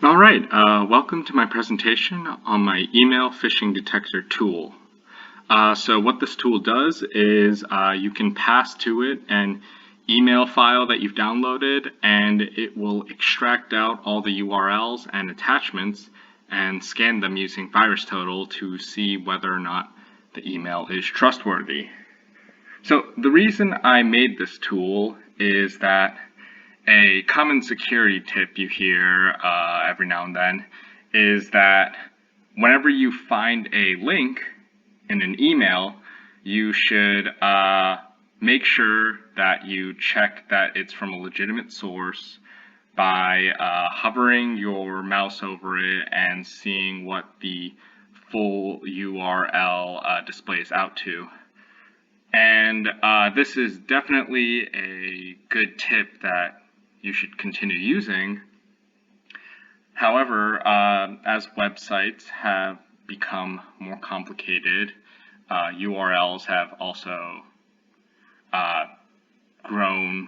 Alright, welcome to my presentation on my email phishing detector tool. So what this tool does is you can pass to it an email file that you've downloaded, and it will extract out all the URLs and attachments and scan them using VirusTotal to see whether or not the email is trustworthy. So the reason I made this tool is that a common security tip you hear every now and then is that whenever you find a link in an email, you should make sure that you check that it's from a legitimate source by hovering your mouse over it and seeing what the full URL displays out to. And this is definitely a good tip that you should continue using. However, as websites have become more complicated, URLs have also grown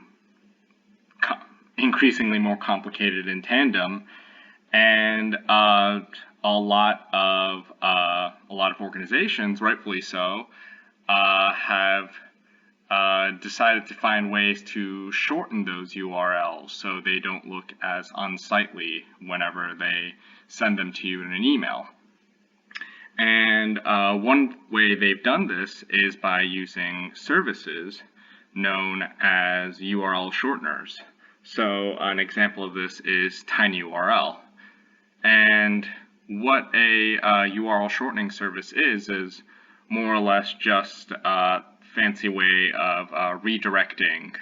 increasingly more complicated in tandem, and a lot of organizations, rightfully so, have decided to find ways to shorten those URLs so they don't look as unsightly whenever they send them to you in an email. And one way they've done this is by using services known as URL shorteners. So an example of this is tinyURL. And what a URL shortening service is more or less just a fancy way of redirecting.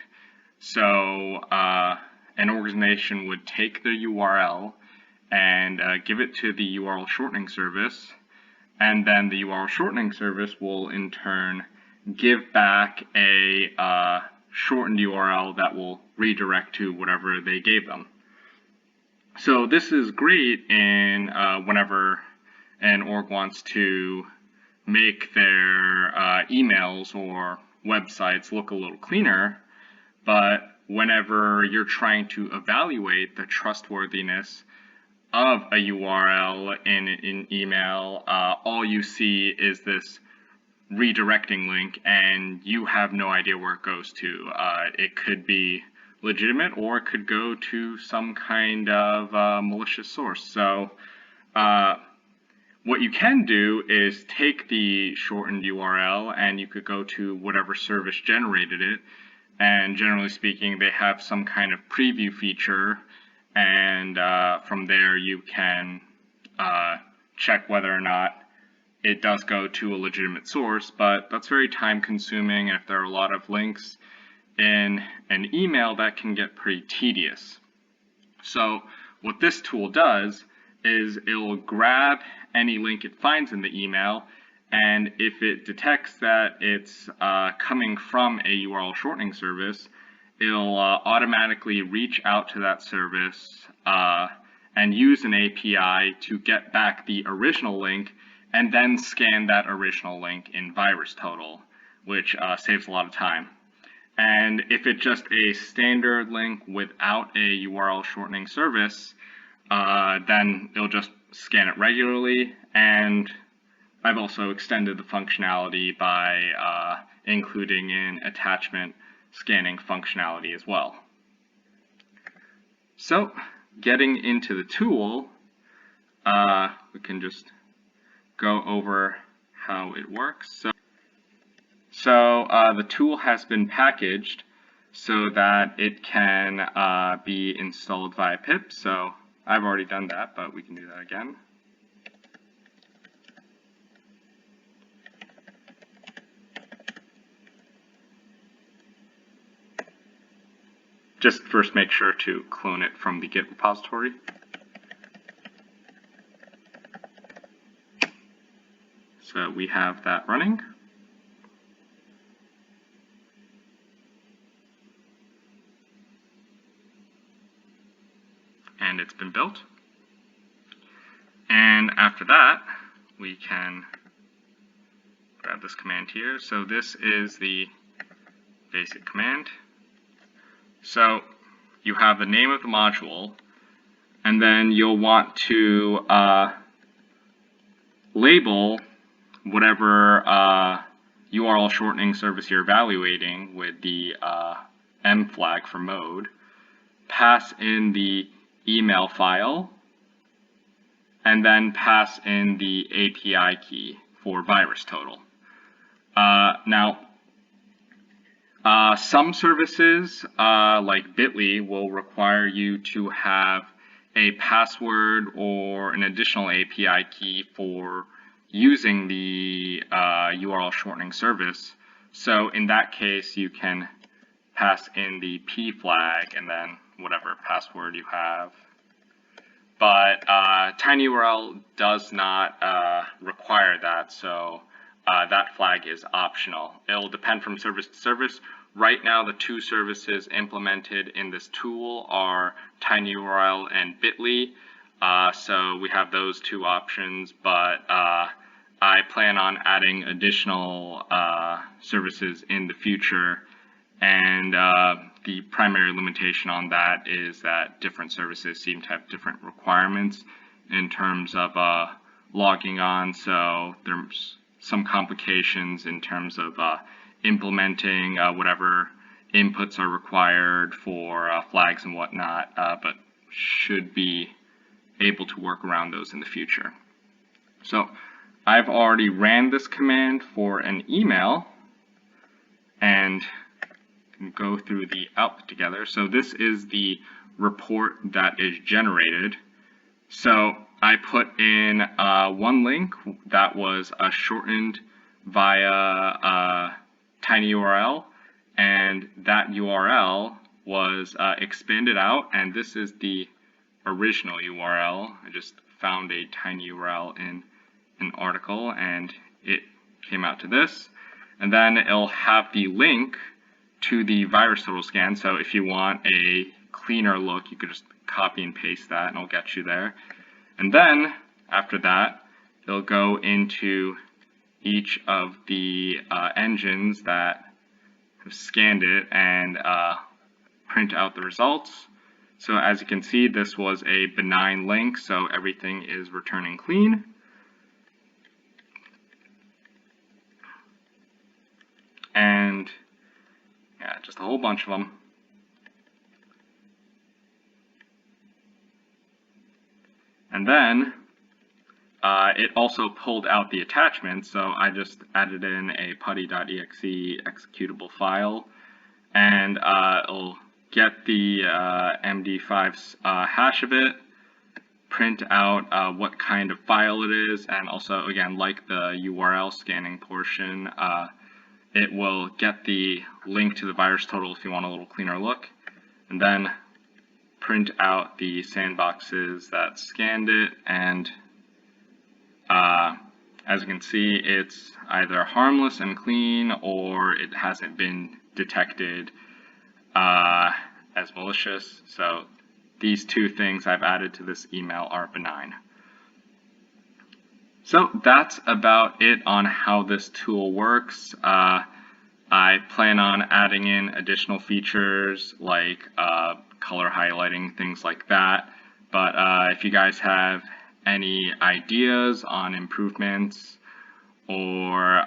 So an organization would take the URL and give it to the URL shortening service, and then the URL shortening service will in turn give back a shortened URL that will redirect to whatever they gave them. So this is great in whenever an org wants to make their emails or websites look a little cleaner, but whenever you're trying to evaluate the trustworthiness of a URL in an email, all you see is this redirecting link and you have no idea where it goes to. It could be legitimate or it could go to some kind of malicious source. So what you can do is take the shortened URL and you could go to whatever service generated it, and generally speaking they have some kind of preview feature, and from there you can check whether or not it does go to a legitimate source, but that's very time consuming, and if there are a lot of links in an email that can get pretty tedious. So what this tool does is it'll grab any link it finds in the email, and if it detects that it's coming from a URL shortening service, it'll automatically reach out to that service and use an API to get back the original link and then scan that original link in VirusTotal, which saves a lot of time. And if it's just a standard link without a URL shortening service, then it'll just scan it regularly, and I've also extended the functionality by including in attachment scanning functionality as well. So getting into the tool, we can just go over how it works. So the tool has been packaged so that it can be installed via pip. So I've already done that, but we can do that again. Just first make sure to clone it from the Git repository. So we have that running. And it's been built. And after that, we can grab this command here. So this is the basic command. So you have the name of the module, And then you'll want to label whatever URL shortening service you're evaluating with the M flag for mode, pass in the email file, and then pass in the API key for virus total. Now, some services, like Bitly, will require you to have a password or an additional API key for using the URL shortening service. So in that case, you can pass in the P flag and then whatever password you have. But tinyURL does not require that, so that flag is optional. It'll depend from service to service. Right now, the two services implemented in this tool are tinyURL and Bitly. So we have those two options, but I plan on adding additional services in the future. And the primary limitation on that is that different services seem to have different requirements in terms of logging on. So there's some complications in terms of implementing whatever inputs are required for flags and whatnot, but should be able to work around those in the future. So I've already ran this command for an email and can go through the output together. So this is the report that is generated. So I put in one link that was shortened via tinyURL, and that URL was expanded out, and this is the original URL. I just found a tinyURL in an article, and it came out to this. And then it'll have the link to the virus total scan. So if you want a cleaner look, you could just copy and paste that, and it'll get you there. And then after that, it'll go into each of the engines that have scanned it and print out the results. So as you can see, this was a benign link, so everything is returning clean. And yeah, just a whole bunch of them. And then it also pulled out the attachment, so I just added in a putty.exe executable file, and it'll get the MD5's hash of it, print out what kind of file it is, and also, again, like the URL scanning portion, it will get the link to the virus total if you want a little cleaner look, and then print out the sandboxes that scanned it, and as you can see, it's either harmless and clean, or it hasn't been detected as malicious. So these two things I've added to this email are benign. So that's about it on how this tool works. I plan on adding in additional features like color highlighting, things like that. But if you guys have any ideas on improvements or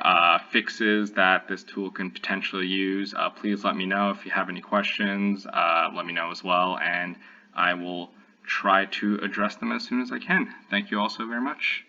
fixes that this tool can potentially use, please let me know. If you have any questions, let me know as well, and I will try to address them as soon as I can. Thank you all so very much.